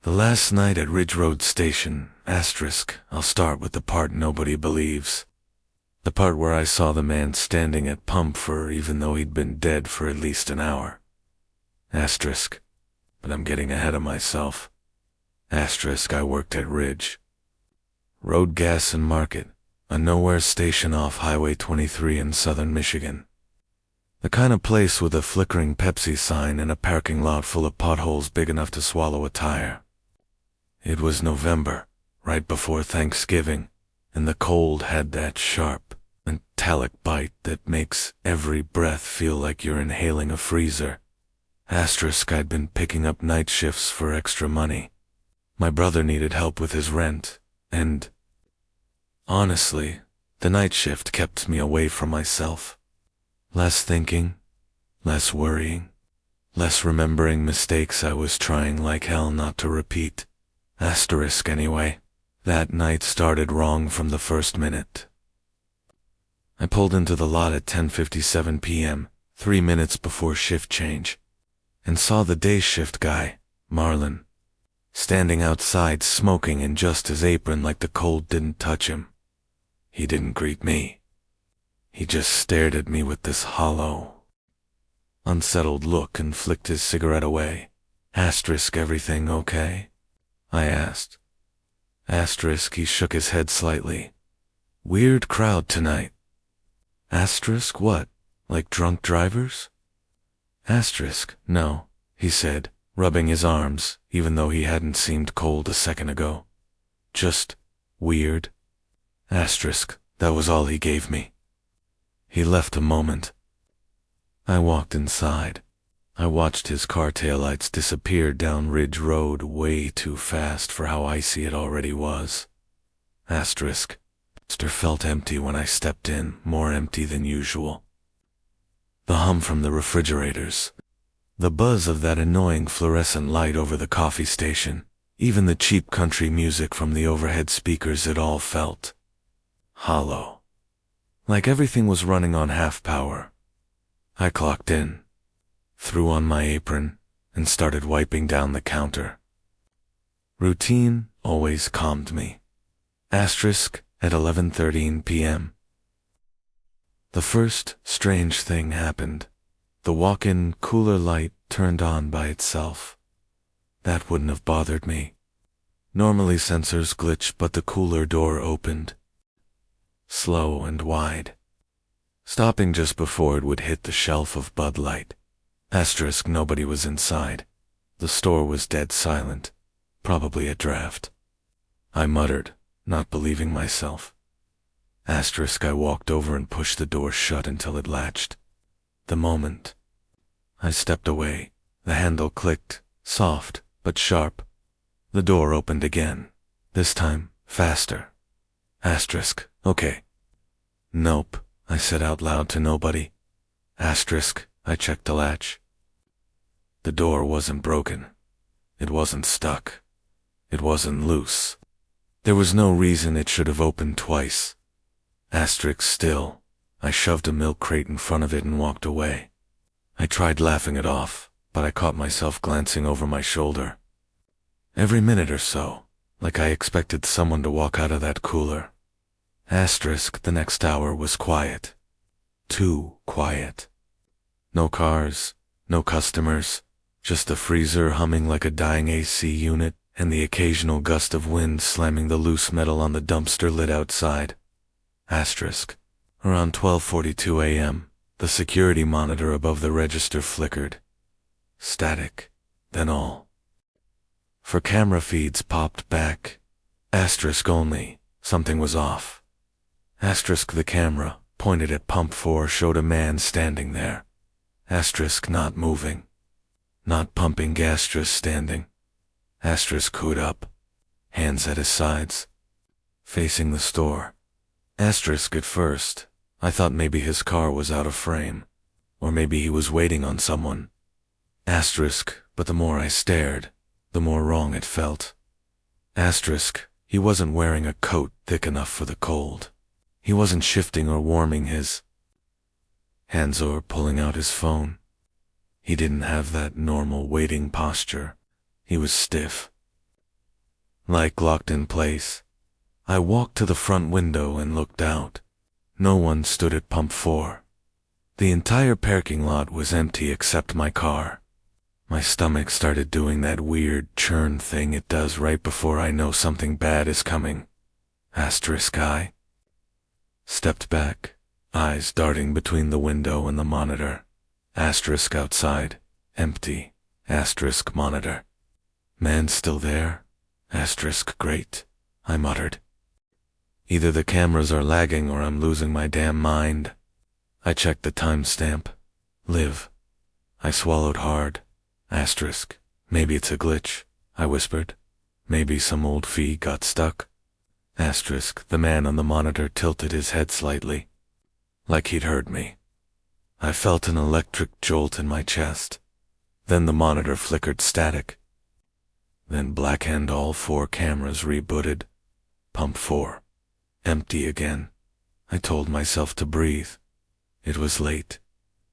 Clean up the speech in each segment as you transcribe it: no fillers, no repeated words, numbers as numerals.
The last night at Ridge Road Station, asterisk, I'll start with the part nobody believes. The part where I saw the man standing at pump for even though he'd been dead for at least an hour. Asterisk, but I'm getting ahead of myself. Asterisk, I worked at Ridge Road Gas and Market, a nowhere station off Highway 23 in southern Michigan. The kind of place with a flickering Pepsi sign and a parking lot full of potholes big enough to swallow a tire. It was November, right before Thanksgiving, and the cold had that sharp, metallic bite that makes every breath feel like you're inhaling a freezer. Asterisk, I'd been picking up night shifts for extra money. My brother needed help with his rent, and honestly, the night shift kept me away from myself. Less thinking, less worrying, less remembering mistakes I was trying like hell not to repeat. Asterisk anyway. That night started wrong from the first minute. I pulled into the lot at 10:57 p.m., 3 minutes before shift change, and saw the day shift guy, Marlon, standing outside smoking in just his apron like the cold didn't touch him. He didn't greet me. He just stared at me with this hollow, unsettled look and flicked his cigarette away. Asterisk, everything okay? I asked. Asterisk, he shook his head slightly. Weird crowd tonight. Asterisk, what? Like drunk drivers? Asterisk, no, he said, rubbing his arms, even though he hadn't seemed cold a second ago. Just weird. Asterisk, that was all he gave me. He left a moment. I walked inside. I watched his car taillights disappear down Ridge Road way too fast for how icy it already was. Asterisk. It felt empty when I stepped in, more empty than usual. The hum from the refrigerators, the buzz of that annoying fluorescent light over the coffee station, even the cheap country music from the overhead speakers, it all felt hollow. Like everything was running on half power. I clocked in, threw on my apron, and started wiping down the counter. Routine always calmed me. Asterisk at 11:13 p.m. The first strange thing happened. The walk-in cooler light turned on by itself. That wouldn't have bothered me. Normally sensors glitch, but the cooler door opened. Slow and wide, stopping just before it would hit the shelf of Bud Light. Asterisk, nobody was inside. The store was dead silent, probably a draft. I muttered, not believing myself. Asterisk, I walked over and pushed the door shut until it latched. The moment I stepped away, the handle clicked, soft but sharp. The door opened again, this time faster. Asterisk, okay. Nope, I said out loud to nobody. Asterisk, I checked the latch. The door wasn't broken. It wasn't stuck. It wasn't loose. There was no reason it should have opened twice. Asterisk still, I shoved a milk crate in front of it and walked away. I tried laughing it off, but I caught myself glancing over my shoulder. Every minute or so, like I expected someone to walk out of that cooler. Asterisk, the next hour was quiet. Too quiet. No cars, no customers, just the freezer humming like a dying AC unit and the occasional gust of wind slamming the loose metal on the dumpster lid outside. Asterisk. Around 12:42 a.m., the security monitor above the register flickered. Static, then all. For camera feeds popped back. Asterisk only, something was off. Asterisk, the camera, pointed at pump 4, showed a man standing there. Asterisk, not moving. Not pumping gas, just standing. Asterisk, hood up, hands at his sides, facing the store. Asterisk, at first, I thought maybe his car was out of frame, or maybe he was waiting on someone. Asterisk, but the more I stared, the more wrong it felt. Asterisk, he wasn't wearing a coat thick enough for the cold. He wasn't shifting or warming his hands or pulling out his phone. He didn't have that normal waiting posture. He was stiff, like locked in place. I walked to the front window and looked out. No one stood at pump 4. The entire parking lot was empty except my car. My stomach started doing that weird churn thing it does right before I know something bad is coming. I stepped back, eyes darting between the window and the monitor. Outside, empty. Monitor. Man still there? Great, I muttered. Either the cameras are lagging or I'm losing my damn mind. I checked the timestamp. Live. I swallowed hard. Maybe it's a glitch, I whispered. Maybe some old feed got stuck. The man on the monitor tilted his head slightly, like he'd heard me. I felt an electric jolt in my chest. Then the monitor flickered static. Then blackhand all 4 cameras rebooted. Pump 4. Empty again. I told myself to breathe. It was late.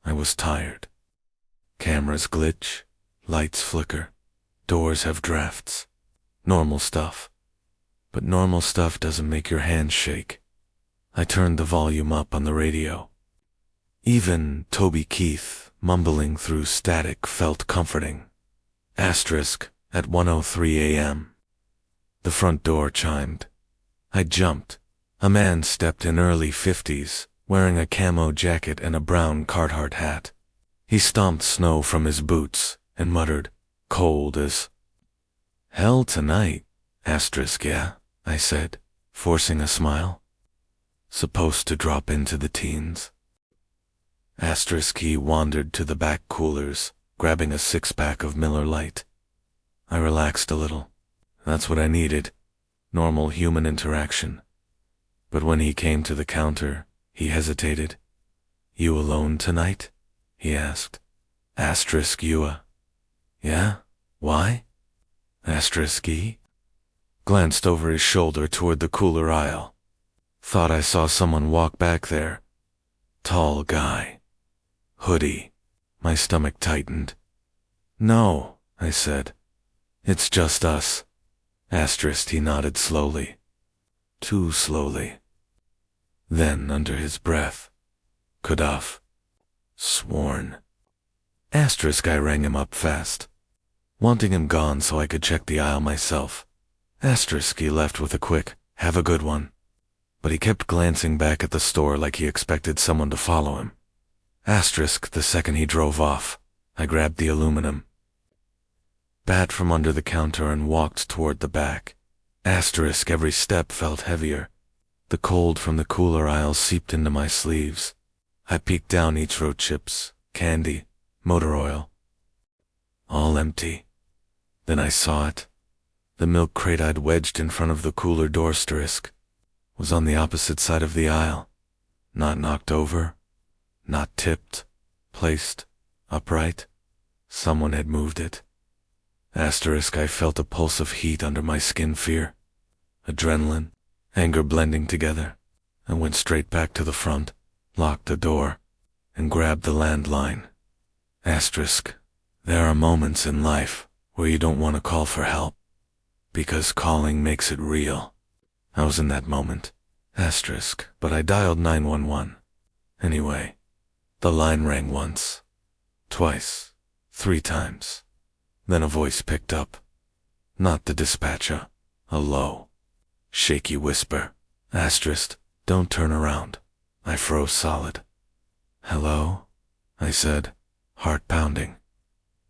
I was tired. Cameras glitch. Lights flicker. Doors have drafts. Normal stuff. But normal stuff doesn't make your hands shake. I turned the volume up on the radio. Even Toby Keith, mumbling through static, felt comforting. At 1:03 a.m. The front door chimed. I jumped. A man stepped in early 50s, wearing a camo jacket and a brown Carhartt hat. He stomped snow from his boots and muttered, "Cold as hell tonight." Yeah, I said, forcing a smile. Supposed to drop into the teens. He wandered to the back coolers, grabbing a 6-pack of Miller Lite. I relaxed a little. That's what I needed. Normal human interaction. But when he came to the counter, he hesitated. "You alone tonight?" he asked. Yeah? Why? He glanced over his shoulder toward the cooler aisle. Thought I saw someone walk back there. Tall guy. Hoodie. My stomach tightened. "No," I said. "It's just us." He nodded slowly. Too slowly. Then, under his breath, "Could've sworn." I rang him up fast, wanting him gone so I could check the aisle myself. He left with a quick, "Have a good one." But he kept glancing back at the store like he expected someone to follow him. The second he drove off, I grabbed the aluminum bat from under the counter and walked toward the back. Every step felt heavier. The cold from the cooler aisle seeped into my sleeves. I peeked down each row: chips, candy, motor oil. All empty. Then I saw it. The milk crate I'd wedged in front of the cooler door was on the opposite side of the aisle. Not knocked over. Not tipped. Placed. Upright. Someone had moved it. I felt a pulse of heat under my skin. Fear, adrenaline, anger blending together. I went straight back to the front, locked the door, and grabbed the landline. There are moments in life where you don't want to call for help, because calling makes it real. I was in that moment. But I dialed 911. Anyway, the line rang once, twice, 3 times. Then a voice picked up. Not the dispatcher. A low, shaky whisper. Don't turn around. I froze solid. "Hello?" I said, heart pounding.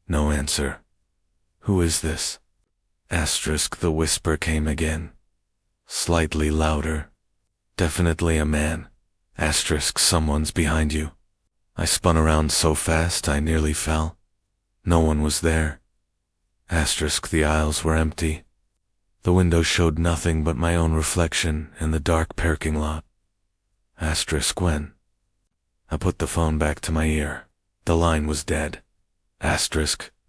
No answer. "Who is this?" The whisper came again. Slightly louder. "Definitely a man. Someone's behind you." I spun around so fast I nearly fell. No one was there. The aisles were empty. The window showed nothing but my own reflection in the dark parking lot. When? I put the phone back to my ear. The line was dead.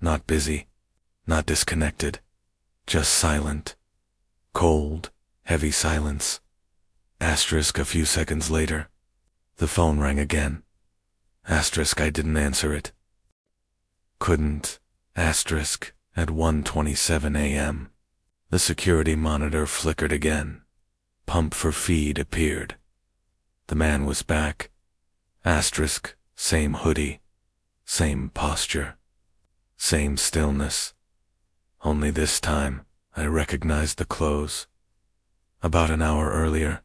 Not busy. Not disconnected. Just silent. Cold, heavy silence. A few seconds later, the phone rang again. I didn't answer it. Couldn't. At 1:27 a.m. The security monitor flickered again. Pump for feed appeared. The man was back. Asterisk, same hoodie, same posture, same stillness. Only this time, I recognized the clothes. About an hour earlier,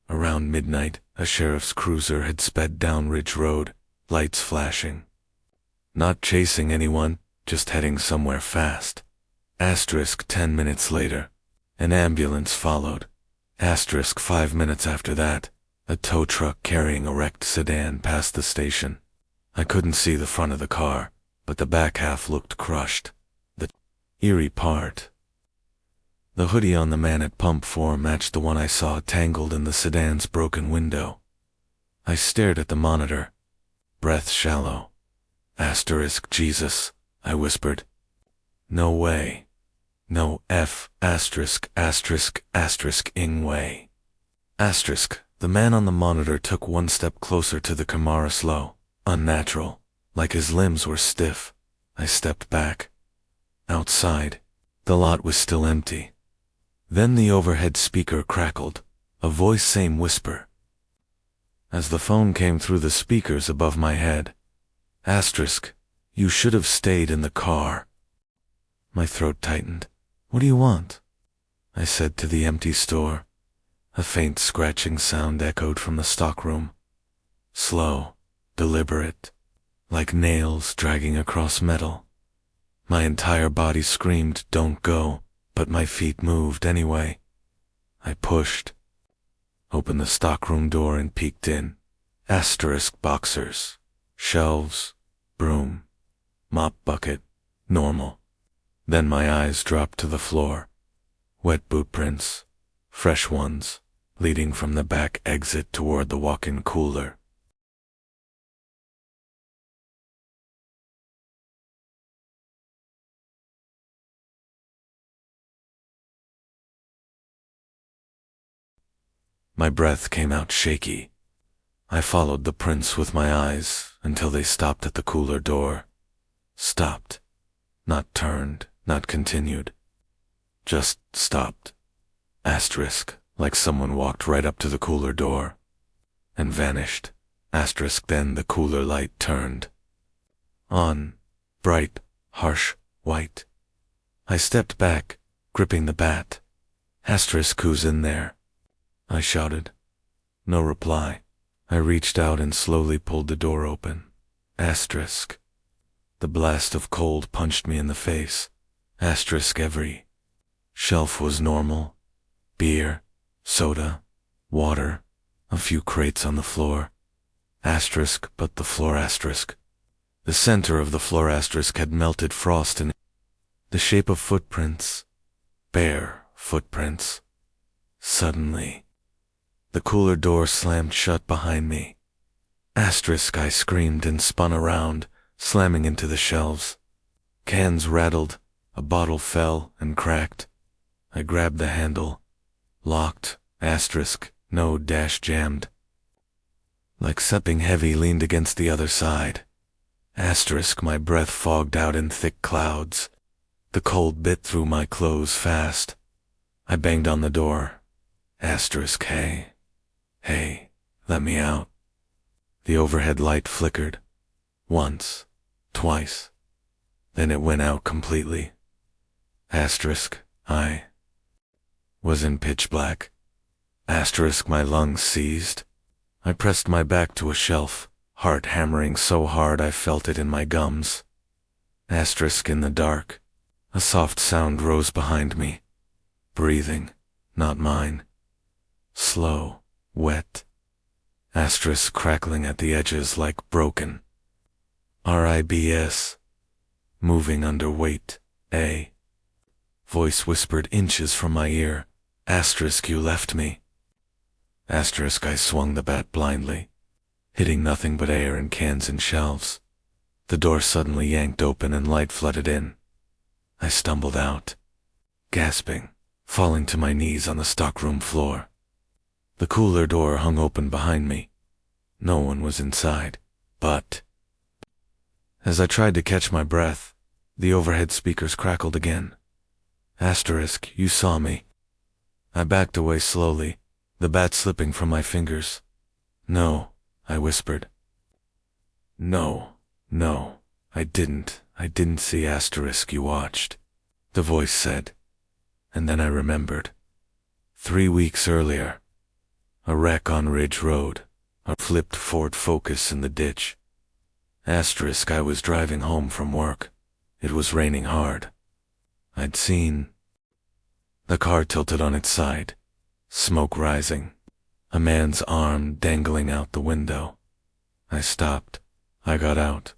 around midnight, a sheriff's cruiser had sped down Ridge Road, lights flashing. Not chasing anyone, just heading somewhere fast. Asterisk 10 minutes later, an ambulance followed. Asterisk 5 minutes after that, a tow truck carrying a wrecked sedan passed the station. I couldn't see the front of the car, but the back half looked crushed. The eerie part. The hoodie on the man at pump 4 matched the one I saw tangled in the sedan's broken window. I stared at the monitor, breath shallow. Asterisk Jesus, I whispered. No way. No F asterisk asterisk asterisk ing way. Asterisk, the man on the monitor took one step closer to the Camaro slow, unnatural, like his limbs were stiff. I stepped back. Outside, the lot was still empty. Then the overhead speaker crackled, a voice same whisper. As the phone came through the speakers above my head, asterisk, you should have stayed in the car. My throat tightened. What do you want? I said to the empty store. A faint scratching sound echoed from the stockroom. Slow, deliberate, like nails dragging across metal. My entire body screamed, don't go, but my feet moved anyway. I pushed, opened the stockroom door and peeked in. Asterisk boxers, shelves, broom, mop bucket, normal. Then my eyes dropped to the floor. Wet boot prints, fresh ones, leading from the back exit toward the walk-in cooler. My breath came out shaky. I followed the prints with my eyes until they stopped at the cooler door. Stopped. Not turned, not continued. Just stopped. Asterisk, like someone walked right up to the cooler door and vanished. Asterisk, then the cooler light turned on, bright, harsh, white. I stepped back, gripping the bat. Asterisk, who's in there? I shouted. No reply. I reached out and slowly pulled the door open. Asterisk. The blast of cold punched me in the face. Asterisk, every shelf was normal. Beer, soda, water, a few crates on the floor. Asterisk, but the floor asterisk. The center of the floor asterisk had melted frost in it. The shape of footprints. Bare footprints. Suddenly, the cooler door slammed shut behind me. Asterisk, I screamed and spun around, slamming into the shelves. Cans rattled, a bottle fell and cracked. I grabbed the handle. Locked, asterisk, no dash jammed. Like something heavy leaned against the other side. Asterisk, my breath fogged out in thick clouds. The cold bit through my clothes fast. I banged on the door. Asterisk, hey, let me out. The overhead light flickered. Once, twice. Then it went out completely. Asterisk, I was in pitch black. Asterisk, my lungs seized. I pressed my back to a shelf, heart hammering so hard I felt it in my gums. Asterisk, in the dark. A soft sound rose behind me. Breathing, not mine. Slow, wet. Asterisk, crackling at the edges like broken. RIBS. Moving under weight, A. Voice whispered inches from my ear. Asterisk, you left me. Asterisk, I swung the bat blindly, hitting nothing but air and cans and shelves. The door suddenly yanked open and light flooded in. I stumbled out, gasping, falling to my knees on the stockroom floor. The cooler door hung open behind me. No one was inside, but as I tried to catch my breath, the overhead speakers crackled again. Asterisk, you saw me. I backed away slowly, the bat slipping from my fingers. No, I whispered. No, I didn't see asterisk, you watched, the voice said. And then I remembered. 3 weeks earlier, a wreck on Ridge Road, a flipped Ford Focus in the ditch. Asterisk, I was driving home from work. It was raining hard. I'd seen the car tilted on its side, smoke rising, a man's arm dangling out the window. I stopped. I got out.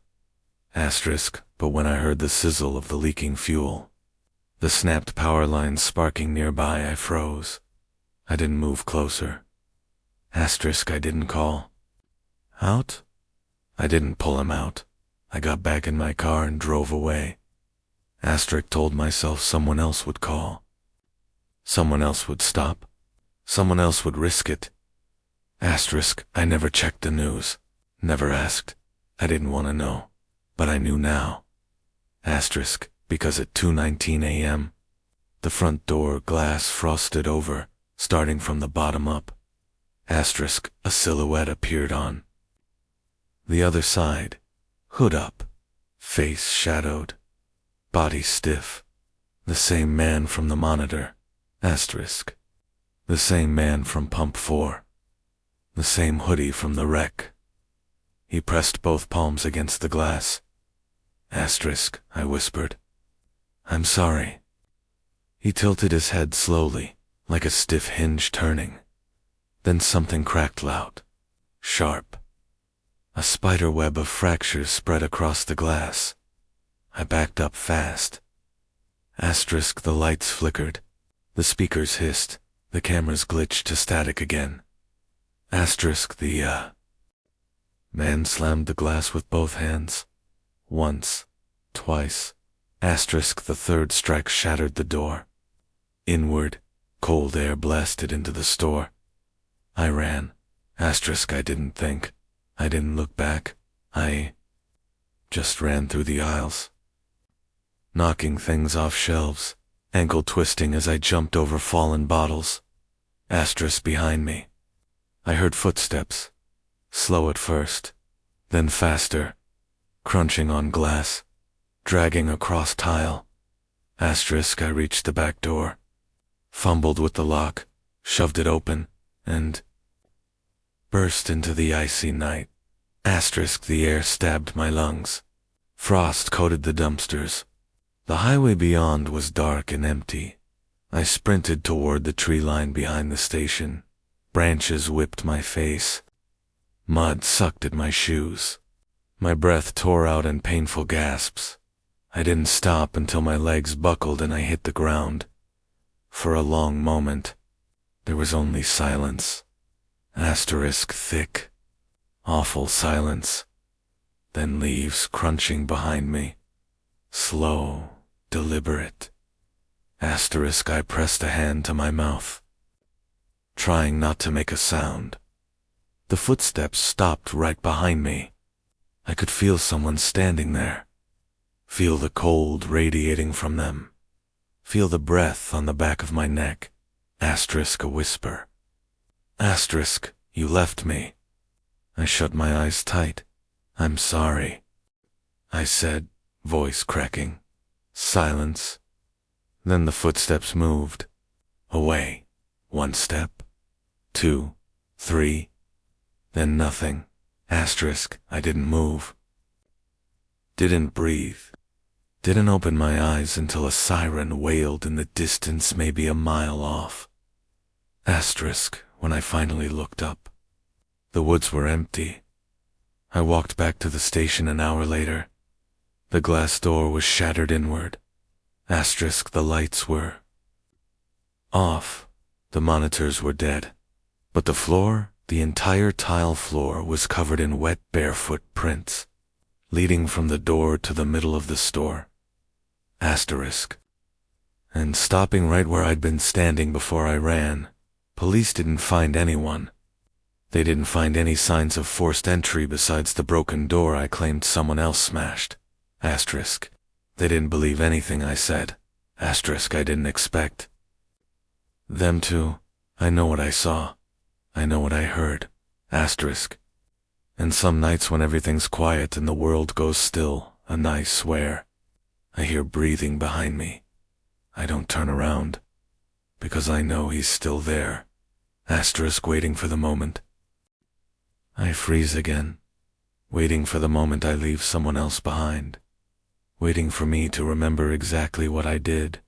Asterisk, but when I heard the sizzle of the leaking fuel, the snapped power lines sparking nearby, I froze. I didn't move closer. Asterisk, I didn't call. Out? I didn't pull him out. I got back in my car and drove away. Asterisk, told myself someone else would call. Someone else would stop. Someone else would risk it. Asterisk, I never checked the news. Never asked. I didn't want to know. But I knew now. Asterisk, because at 2:19 a.m., the front door glass frosted over, starting from the bottom up. Asterisk, a silhouette appeared on the other side, hood up, face shadowed, body stiff. The same man from the monitor. Asterisk. The same man from pump 4. The same hoodie from the wreck. He pressed both palms against the glass. Asterisk, I whispered. I'm sorry. He tilted his head slowly, like a stiff hinge turning. Then something cracked loud. Sharp. A spider web of fractures spread across the glass. I backed up fast. Asterisk, the lights flickered. The speakers hissed. The cameras glitched to static again. Asterisk, the man slammed the glass with both hands. Once. Twice. Asterisk, the third strike shattered the door. Inward, cold air blasted into the store. I ran. Asterisk, I didn't think. I didn't look back. I just ran through the aisles, knocking things off shelves, ankle twisting as I jumped over fallen bottles. Asterisk behind me. I heard footsteps, slow at first, then faster, crunching on glass, dragging across tile. Asterisk, I reached the back door, fumbled with the lock, shoved it open, and burst into the icy night. Asterisk, the air stabbed my lungs. Frost coated the dumpsters. The highway beyond was dark and empty. I sprinted toward the tree line behind the station. Branches whipped my face. Mud sucked at my shoes. My breath tore out in painful gasps. I didn't stop until my legs buckled and I hit the ground. For a long moment, there was only silence. Asterisk, thick, awful silence. Then leaves crunching behind me. Slow, deliberate. Asterisk, I pressed a hand to my mouth, trying not to make a sound. The footsteps stopped right behind me. I could feel someone standing there. Feel the cold radiating from them. Feel the breath on the back of my neck. Asterisk, a whisper. Asterisk, you left me. I shut my eyes tight. I'm sorry, I said, voice cracking. Silence. Then the footsteps moved. Away. 1 step. 2. 3. Then nothing. Asterisk, I didn't move. Didn't breathe. Didn't open my eyes until a siren wailed in the distance, maybe a mile off. Asterisk, when I finally looked up. The woods were empty. I walked back to the station an hour later. The glass door was shattered inward. Asterisk, the lights were off. The monitors were dead. But the floor, the entire tile floor, was covered in wet barefoot prints, leading from the door to the middle of the store. Asterisk. And stopping right where I'd been standing before I ran. Police didn't find anyone. They didn't find any signs of forced entry besides the broken door I claimed someone else smashed. Asterisk. They didn't believe anything I said. Asterisk I didn't expect. Them too. I know what I saw. I know what I heard. Asterisk. And some nights when everything's quiet and the world goes still, and I swear, I hear breathing behind me. I don't turn around, because I know he's still there. Asterisk waiting for the moment. I freeze again, waiting for the moment I leave someone else behind, waiting for me to remember exactly what I did,